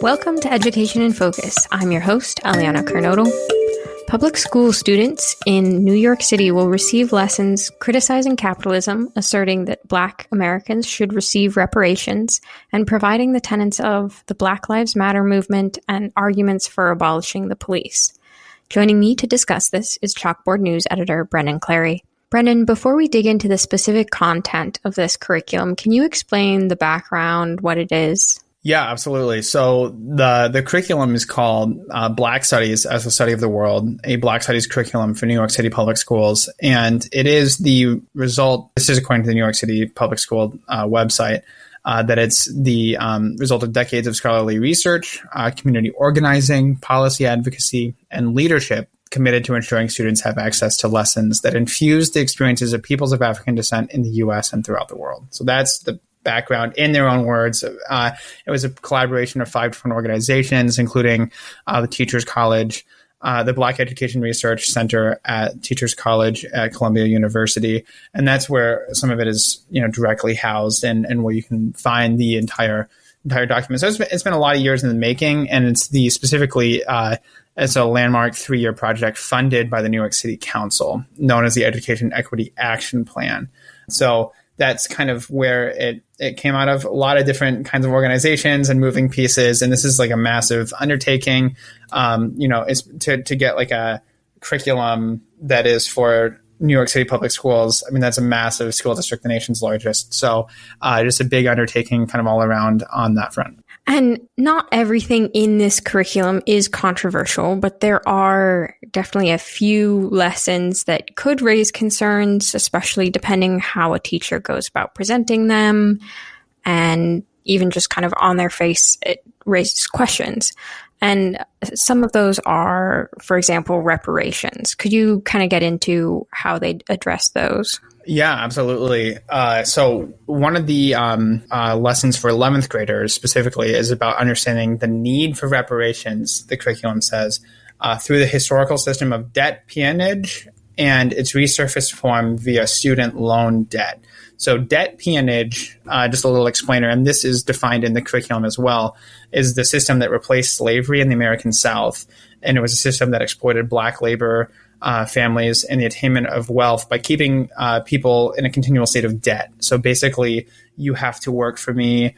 Welcome to Education in Focus. I'm your host, Aliana Carnodal. Public school students in New York City will receive lessons criticizing capitalism, asserting that Black Americans should receive reparations, and providing the tenets of the Black Lives Matter movement and arguments for abolishing the police. Joining me to discuss this is Chalkboard News editor Brendan Clary. Brendan, before we dig into the specific content of this curriculum, can you explain the background, what it is? Yeah, absolutely. So the curriculum is called Black Studies as a Study of the World, a Black Studies curriculum for New York City public schools. And it is the result, this is according to the New York City Public School website, that it's the result of decades of scholarly research, community organizing, policy advocacy, and leadership committed to ensuring students have access to lessons that infuse the experiences of peoples of African descent in the U.S. and throughout the world. So that's the background in their own words. It was a collaboration of 5 different organizations, including the Teachers College, the Black Education Research Center at Teachers College at Columbia University. And that's where some of it is, directly housed and where you can find the entire document. So it's been a lot of years in the making, and it's it's a landmark 3-year project funded by the New York City Council, known as the Education Equity Action Plan. So that's kind of where it came out of, a lot of different kinds of organizations and moving pieces. And this is like a massive undertaking, it's to get like a curriculum that is for New York City public schools. I mean, that's a massive school district, the nation's largest. So just a big undertaking kind of all around on that front. And not everything in this curriculum is controversial, but there are definitely a few lessons that could raise concerns, especially depending how a teacher goes about presenting them. And even just kind of on their face, it raises questions. And some of those are, for example, reparations. Could you kind of get into how they address those? Yeah, absolutely. So one of the lessons for 11th graders specifically is about understanding the need for reparations, the curriculum says, through the historical system of debt peonage and its resurfaced form via student loan debt. So debt peonage, just a little explainer, and this is defined in the curriculum as well, is the system that replaced slavery in the American South. And it was a system that exploited Black labor families and the attainment of wealth by keeping people in a continual state of debt. So basically, you have to work for me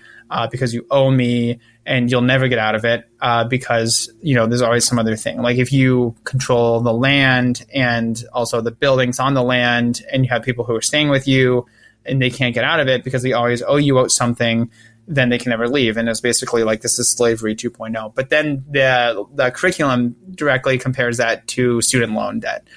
because you owe me, and you'll never get out of it because, there's always some other thing. Like if you control the land and also the buildings on the land, and you have people who are staying with you and they can't get out of it because they always owe you something, then they can never leave. And it's basically like this is slavery 2.0. But then the curriculum directly compares that to student loan debt.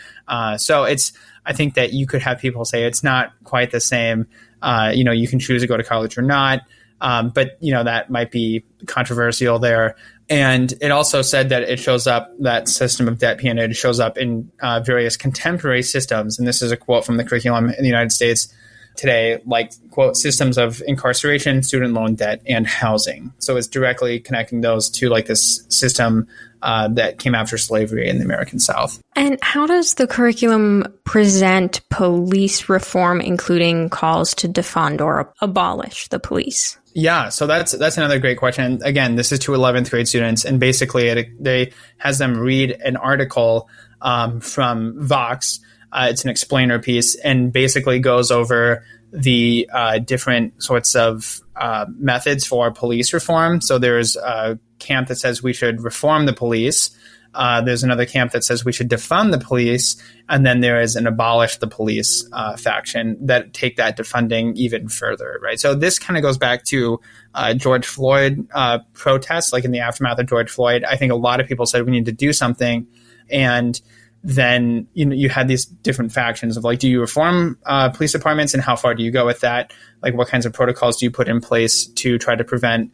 So I think that you could have people say it's not quite the same. You can choose to go to college or not. But that might be controversial there. And it also said that it shows up, that system of debt peonage shows up in various contemporary systems. And this is a quote from the curriculum in the United States today, like, quote, systems of incarceration, student loan debt, and housing. So it's directly connecting those to like this system that came after slavery in the American South. And how does the curriculum present police reform, including calls to defund or abolish the police? Yeah, so that's another great question. Again, this is to 11th grade students, and basically they has them read an article from Vox. It's an explainer piece, and basically goes over the different sorts of methods for police reform. So there's a camp that says we should reform the police. There's another camp that says we should defund the police. And then there is an abolish the police faction that take that defunding even further, right? So this kind of goes back to George Floyd protests, like in the aftermath of George Floyd. I think a lot of people said we need to do something. And then you had these different factions of like, do you reform police departments, and how far do you go with that? Like, what kinds of protocols do you put in place to try to prevent,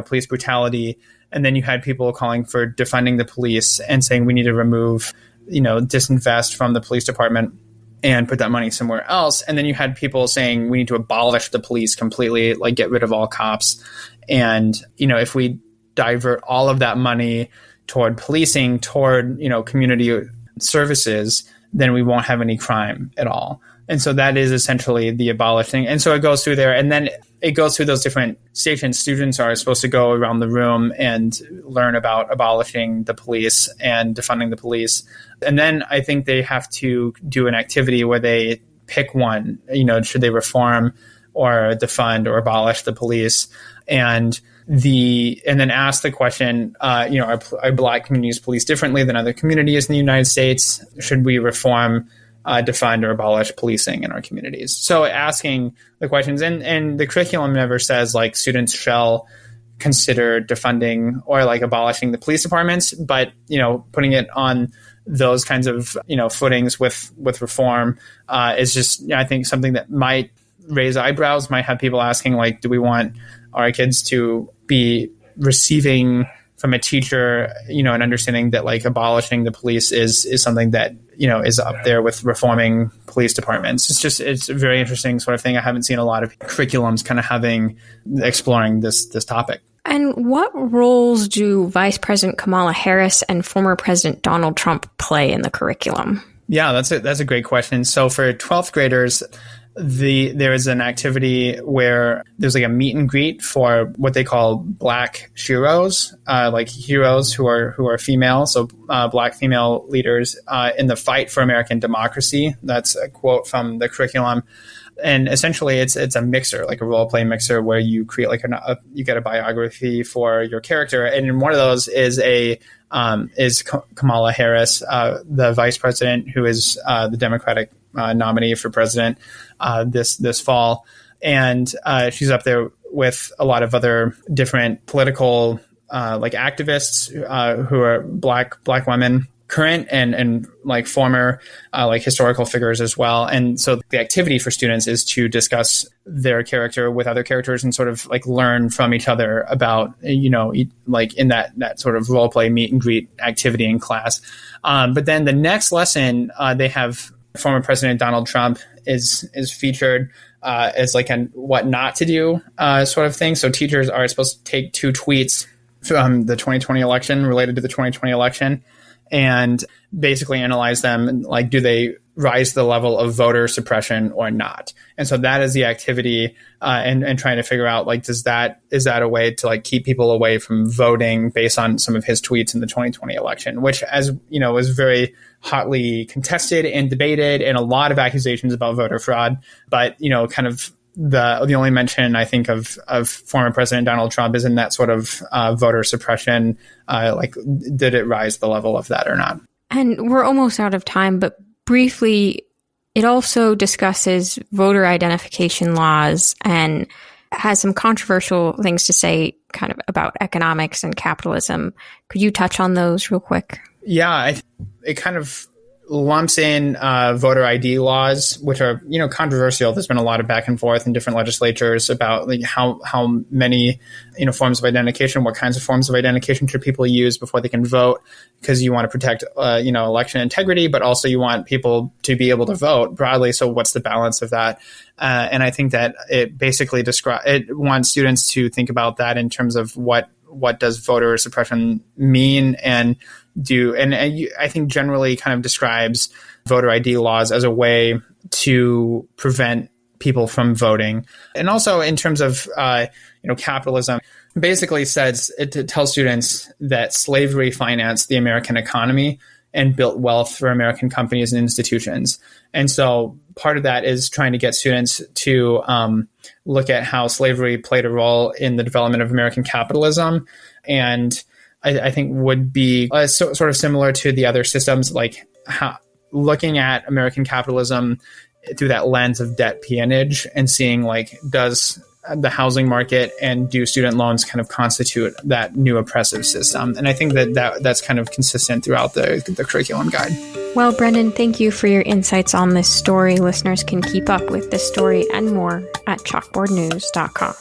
police brutality? And then you had people calling for defunding the police and saying we need to remove, disinvest from the police department and put that money somewhere else. And then you had people saying we need to abolish the police completely, like get rid of all cops. And, if we divert all of that money toward policing, toward, community services, then we won't have any crime at all. And so that is essentially the abolishing. And so it goes through there, and then it goes through those different stations. Students are supposed to go around the room and learn about abolishing the police and defunding the police. And then I think they have to do an activity where they pick one, should they reform or defund or abolish the police? And then ask the question, are Black communities policed differently than other communities in the United States? Should we reform, defund, or abolish policing in our communities? So asking the questions, and the curriculum never says like students shall consider defunding or like abolishing the police departments, but putting it on those kinds of footings with reform is just I think something that might raise eyebrows, might have people asking like, do we want our kids to be receiving from a teacher, an understanding that like abolishing the police is something that, is up there with reforming police departments. It's a very interesting sort of thing. I haven't seen a lot of curriculums kind of exploring this topic. And what roles do Vice President Kamala Harris and former President Donald Trump play in the curriculum? Yeah, that's a great question. So for 12th graders, there is an activity where there's like a meet and greet for what they call Black heroes, like heroes who are female, so Black female leaders in the fight for American democracy. That's a quote from the curriculum. And essentially, it's a mixer, like a role play mixer, where you create like you get a biography for your character, and one of those is Kamala Harris, the vice president, who is the Democratic nominee for president this fall, and she's up there with a lot of other different political like activists who are black women, current and like former like historical figures as well. And so the activity for students is to discuss their character with other characters and sort of like learn from each other about, like in that sort of role play meet and greet activity in class. But then the next lesson, they have former President Donald Trump is featured as like a what not to do sort of thing. So teachers are supposed to take 2 tweets from the 2020 election related to the 2020 election and basically analyze them, like, do they rise to the level of voter suppression or not? And so that is the activity, and trying to figure out, like, is that a way to like keep people away from voting based on some of his tweets in the 2020 election, which, as you know, was very hotly contested and debated, and a lot of accusations about voter fraud. But kind of the only mention I think of former President Donald Trump is in that sort of voter suppression, like, did it rise to the level of that or not? And we're almost out of time, but briefly, it also discusses voter identification laws and has some controversial things to say kind of about economics and capitalism. Could you touch on those real quick? Yeah, it kind of lumps in voter ID laws, which are, controversial. There's been a lot of back and forth in different legislatures about like how many, forms of identification, what kinds of forms of identification should people use before they can vote, because you want to protect, election integrity, but also you want people to be able to vote broadly. So what's the balance of that? And I think that it basically it wants students to think about that in terms of what does voter suppression mean and do. And I think generally kind of describes voter ID laws as a way to prevent people from voting. And also in terms of, capitalism, basically says it tells students that slavery financed the American economy and built wealth for American companies and institutions. And so part of that is trying to get students to look at how slavery played a role in the development of American capitalism. And I think would be sort of similar to the other systems, like looking at American capitalism through that lens of debt peonage and seeing, like, does the housing market and do student loans kind of constitute that new oppressive system? And I think that's kind of consistent throughout the curriculum guide. Well, Brendan, thank you for your insights on this story. Listeners can keep up with this story and more at chalkboardnews.com.